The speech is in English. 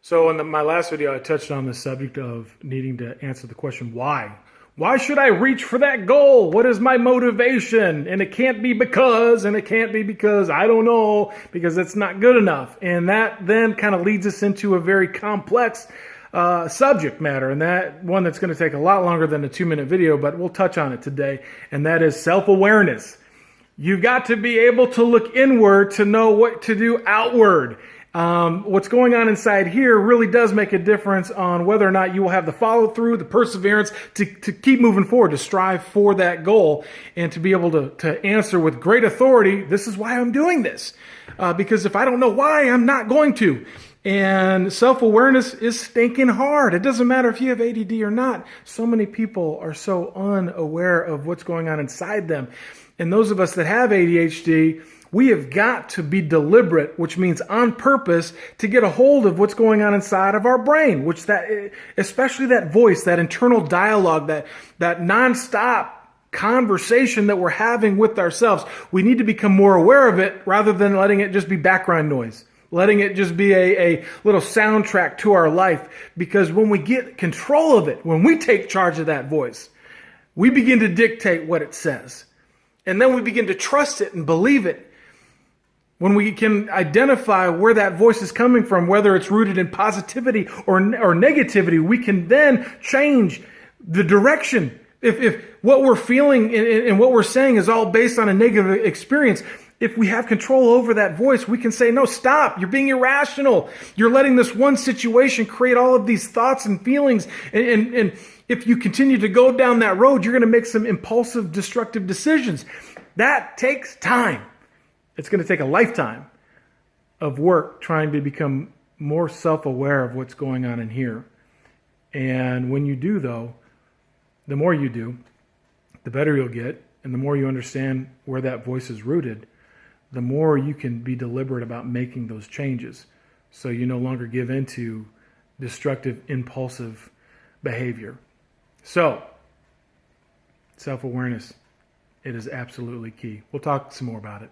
So in my last video, I touched on the subject of needing to answer the question, why? Why should I reach for that goal? What is my motivation? And it can't be because, and it can't be because I don't know, because it's not good enough. And that then kind of leads us into a very complex subject matter, and that one that's going to take a lot longer than a 2-minute video, but we'll touch on it today, and that is self-awareness. You've got to be able to look inward to know what to do outward. What's going on inside here really does make a difference on whether or not you will have the follow through, the perseverance to keep moving forward, to strive for that goal, and to be able to answer with great authority, this is why I'm doing this. Because if I don't know why, I'm not going to. And self-awareness is stinking hard. It doesn't matter if you have ADD or not. So many people are so unaware of what's going on inside them. And those of us that have ADHD, we have got to be deliberate, which means on purpose, to get a hold of what's going on inside of our brain, which especially that voice, that internal dialogue, that nonstop conversation that we're having with ourselves. We need to become more aware of it rather than letting it just be background noise, letting it just be a little soundtrack to our life. Because when we get control of it, when we take charge of that voice, we begin to dictate what it says. And then we begin to trust it and believe it. When we can identify where that voice is coming from, whether it's rooted in positivity or negativity, we can then change the direction. If what we're feeling and what we're saying is all based on a negative experience, if we have control over that voice, we can say, no, stop, you're being irrational. You're letting this one situation create all of these thoughts and feelings. And if you continue to go down that road, you're going to make some impulsive, destructive decisions. That takes time. It's going to take a lifetime of work trying to become more self-aware of what's going on in here. And when you do, though, the more you do, the better you'll get. And the more you understand where that voice is rooted, the more you can be deliberate about making those changes. So you no longer give into destructive, impulsive behavior. So, self-awareness, it is absolutely key. We'll talk some more about it.